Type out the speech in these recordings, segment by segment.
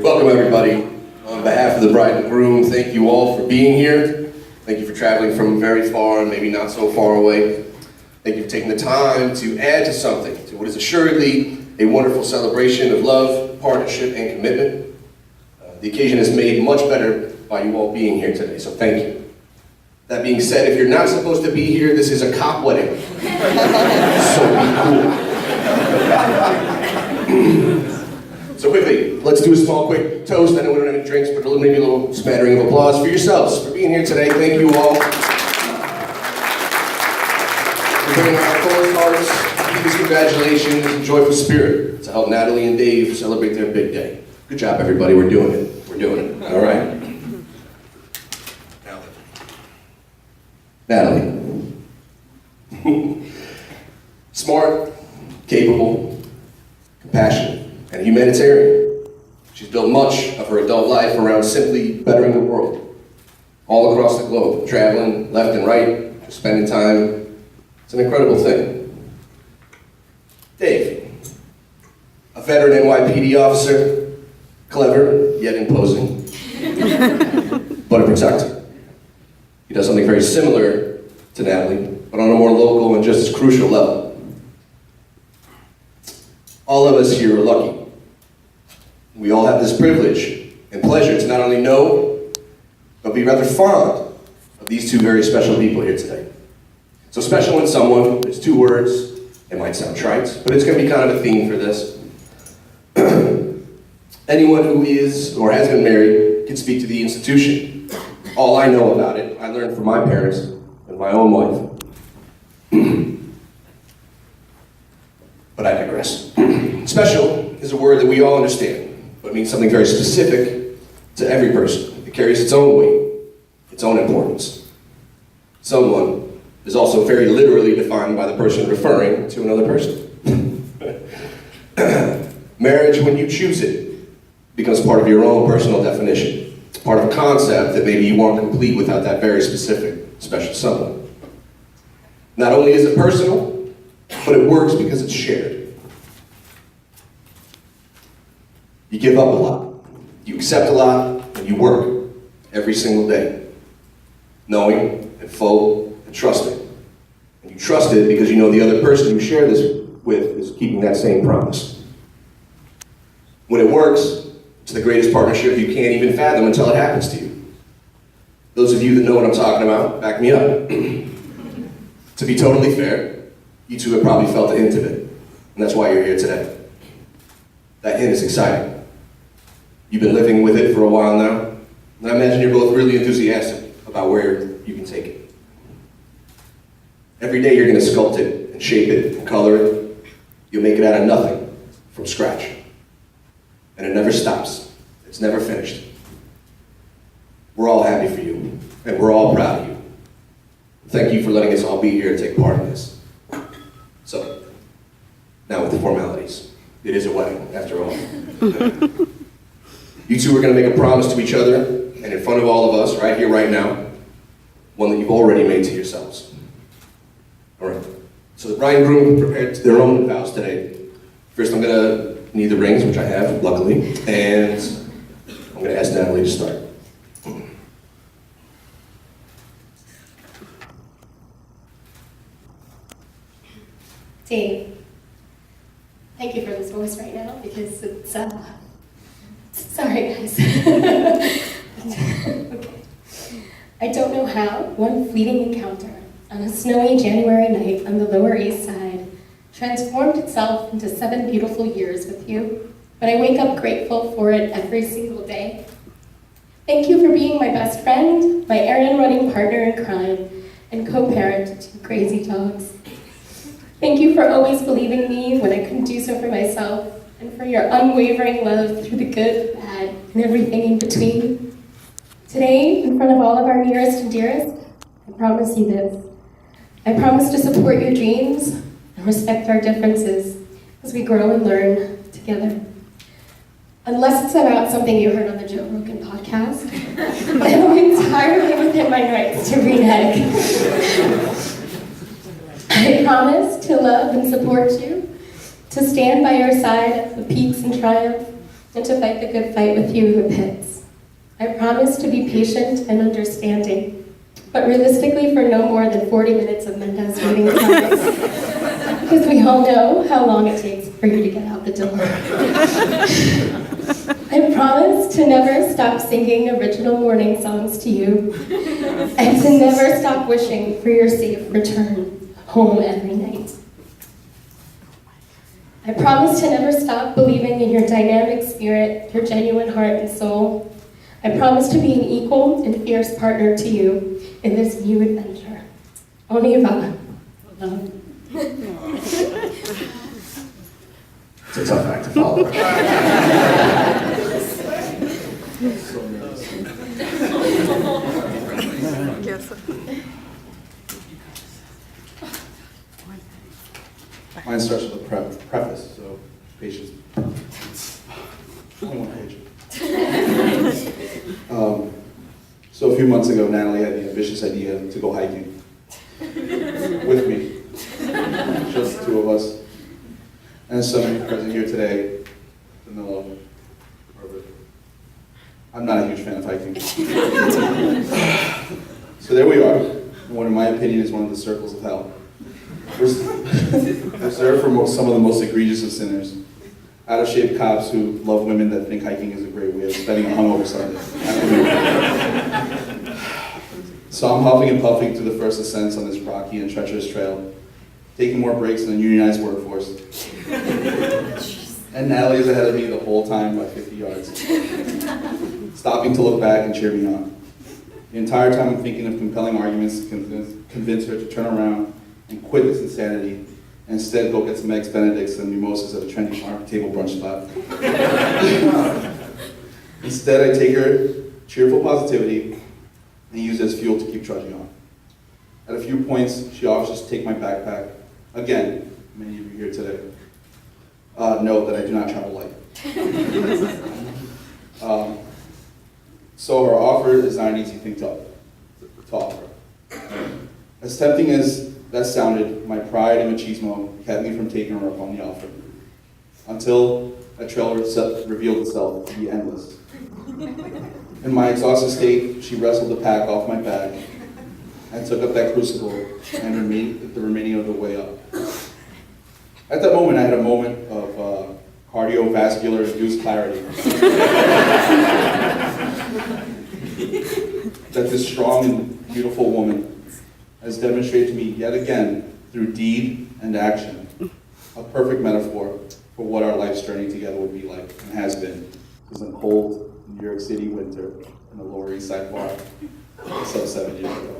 Welcome everybody. On behalf of the bride and groom, thank you all for being here. Thank you for traveling from very far and maybe not so far away. Thank you for taking the time to add to something, to what is assuredly a wonderful celebration of love, partnership, and commitment. The occasion is made much better by you all being here today, so thank you. That being said, if you're not supposed to be here, this is a cop wedding. So be cool. So quickly, let's do a small quick toast. I know we don't have any drinks, but maybe a little smattering of applause for yourselves for being here today. Thank you all. For bringing our fullest hearts, deepest congratulations, and joyful spirit to help Natalie and Dave celebrate their big day. Good job, everybody. We're doing it. We're doing it. All right. Natalie. Smart, capable, compassionate, and a humanitarian. She's built much of her adult life around simply bettering the world. All across the globe, traveling left and right, just spending time. It's an incredible thing. Dave, a veteran NYPD officer, clever yet imposing, but a protector. He does something very similar to Natalie, but on a more local and just as crucial level. All of us here are lucky. We all have this privilege and pleasure to not only know, but be rather fond of these two very special people here today. So special in someone, there's two words, it might sound trite, but it's going to be kind of a theme for this. Anyone who is or has been married can speak to the institution. All I know about it, I learned from my parents and my own wife. But I digress. Special is a word that we all understand, but it means something very specific to every person. It carries its own weight, its own importance. Someone is also very literally defined by the person referring to another person. Marriage, when you choose it, becomes part of your own personal definition. It's part of a concept that maybe you won't complete without that very specific, special someone. Not only is it personal, but it works because it's shared. You give up a lot, you accept a lot, and you work every single day, knowing and full and trusting. And you trust it because you know the other person you share this with is keeping that same promise. When it works, it's the greatest partnership you can't even fathom until it happens to you. Those of you that know what I'm talking about, back me up. To be totally fair, you two have probably felt a hint of it, and that's why you're here today. That hint is exciting. You've been living with it for a while now, and I imagine you're both really enthusiastic about where you can take it. Every day you're going to sculpt it and shape it and color it. You'll make it out of nothing, from scratch. And it never stops. It's never finished. We're all happy for you, and we're all proud of you. Thank you for letting us all be here and take part in this. So, now with the formalities. It is a wedding, after all. You two are going to make a promise to each other, and in front of all of us, right here, right now, one that you've already made to yourselves. All right. So the bride and groom prepared their own vows today. First, I'm going to need the rings, which I have, luckily, and I'm going to ask Natalie to start. Dave, thank you for this voice right now, because it's, sorry guys. Okay. I don't know how one fleeting encounter on a snowy January night on the Lower East Side transformed itself into 7 beautiful years with you, but I wake up grateful for it every single day. Thank you for being my best friend, my errand-running partner in crime, and co-parent to 2 crazy dogs. Thank you for always believing me when I couldn't do so for myself, and for your unwavering love through the good, bad, and everything in between. Today, in front of all of our nearest and dearest, I promise you this. I promise to support your dreams and respect our differences as we grow and learn together. Unless it's about something you heard on the Joe Rogan podcast, I'm entirely within my rights to renege. I promise to love and support you, to stand by your side at the peaks and triumph, and to fight the good fight with you in the pits. I promise to be patient and understanding, but realistically for no more than 40 minutes of Mendez waiting time, because we all know how long it takes for you to get out the door. I promise to never stop singing original morning songs to you, and to never stop wishing for your safe return home every night. I promise to never stop believing in your dynamic spirit, your genuine heart and soul. I promise to be an equal and fierce partner to you in this new adventure. Oniva. It's a tough act to follow. Mine starts with a preface, so patience. Only one page. So a few months ago, Natalie had the ambitious idea to go hiking with me, just the 2 of us. And as some of you present here today, Danilo, Robert, I'm not a huge fan of hiking. So there we are, in what in my opinion is one of the circles of hell. Reserved for some of the most egregious of sinners. Out-of-shape cops who love women that think hiking is a great way of spending a hungover Sunday. So I'm huffing and puffing through the first ascents on this rocky and treacherous trail, taking more breaks than a unionized workforce. And Natalie is ahead of me the whole time by 50 yards, stopping to look back and cheer me on. The entire time I'm thinking of compelling arguments to convince her to turn around and quit this insanity, and instead go get some eggs benedicts and mimosas at a trendy farm table brunch spot. Instead, I take her cheerful positivity and use it as fuel to keep trudging on. At a few points, she offers to take my backpack. Again, many of you here today know that I do not travel light. So her offer is not an easy thing to offer. As tempting as that sounded, my pride and machismo kept me from taking her up on the offer. Until a trail revealed itself to be endless. In my exhausted state, she wrestled the pack off my back and took up that crucible and the remaining of the way up. At that moment, I had a moment of cardiovascular-induced clarity. That this strong and beautiful woman has demonstrated to me yet again, through deed and action, a perfect metaphor for what our life's journey together would be like, and has been, since a cold New York City winter in the Lower East Side bar, some 7 years ago.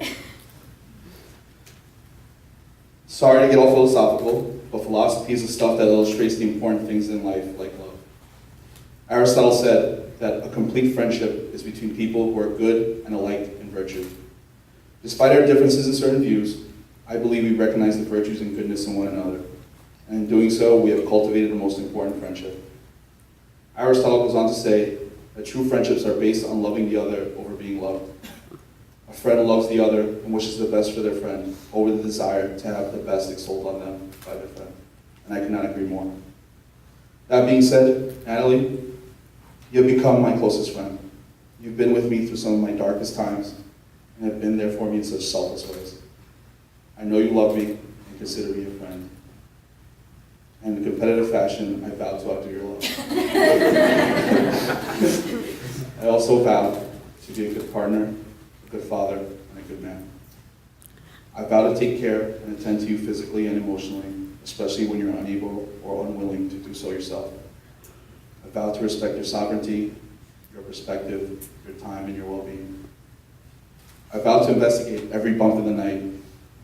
Sorry to get all philosophical, but philosophy is the stuff that illustrates the important things in life, like love. Aristotle said that a complete friendship is between people who are good and alike in virtue. Despite our differences in certain views, I believe we recognize the virtues and goodness in one another. And in doing so, we have cultivated the most important friendship. Aristotle goes on to say that true friendships are based on loving the other over being loved. A friend loves the other and wishes the best for their friend over the desire to have the best extolled on them by their friend. And I could not agree more. That being said, Natalie, you have become my closest friend. You've been with me through some of my darkest times and have been there for me in such selfless ways. I know you love me and consider me a friend. And in competitive fashion, I vow to outdo your love. I also vow to be a good partner, a good father, and a good man. I vow to take care and attend to you physically and emotionally, especially when you're unable or unwilling to do so yourself. I vow to respect your sovereignty, your perspective, your time, and your well-being. I vow to investigate every bump in the night,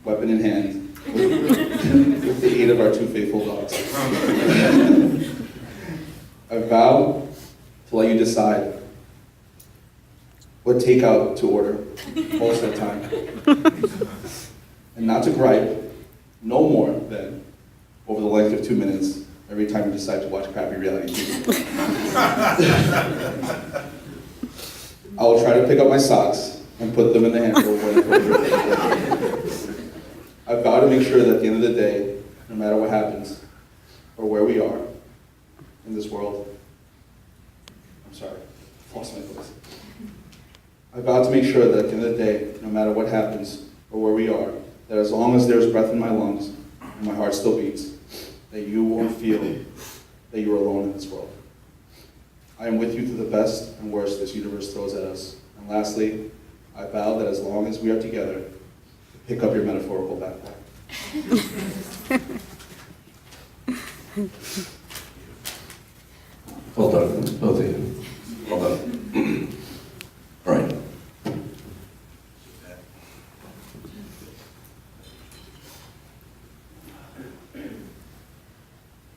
weapon in hand, with the aid of our two faithful dogs. I vow to let you decide what takeout to order most of the time. And not to gripe, no more than over the length of 2 minutes every time you decide to watch crappy reality TV. I will try to pick up my socks and put them in the hamper when appropriate. I vow to make sure that at the end of the day, no matter what happens, or where we are in this world, lost my voice. I vow to make sure that at the end of the day, no matter what happens, or where we are, that as long as there's breath in my lungs, and my heart still beats, that you won't feel that you are alone in this world. I am with you through the best and worst this universe throws at us. And lastly, I vow that as long as we are together, pick up your metaphorical backpack. Well done, both of you. Well done. All right.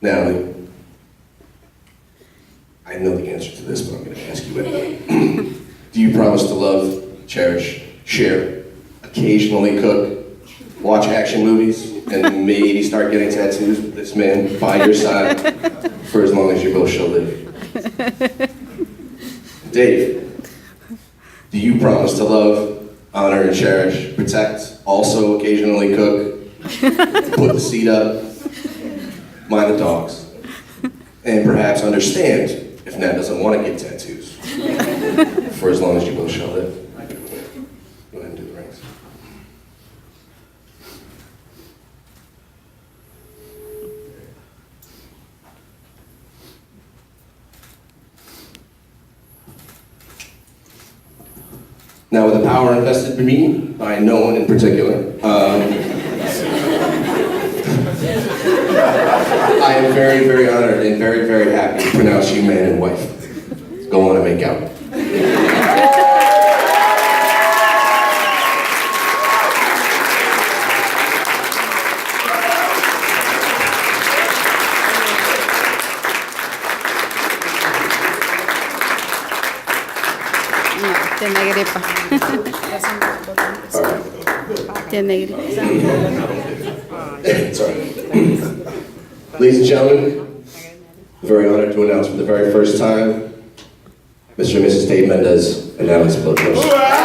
Natalie, I know the answer to this, but I'm going to ask you anyway. Do you promise to love, cherish, share, occasionally cook, watch action movies, and maybe start getting tattoos with this man by your side for as long as you both shall live? Dave, do you promise to love, honor, and cherish, protect, also occasionally cook, put the seat up, mind the dogs, and perhaps understand if Nat doesn't want to get tattoos for as long as you both shall live? Go ahead and do the rings. Now, with the power invested in me by no one in particular, I am very, very honored and very, very happy to pronounce you man and wife. Go on and make out. Tiene gripa. All right. entiende. Sorry. Ladies and gentlemen, very honored to announce for the very first time, Mr. and Mrs. Dave Mendez and Alex Blakos.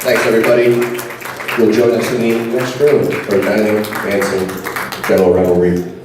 Thanks, everybody. You'll join us in the next room for dining, dancing, general revelry.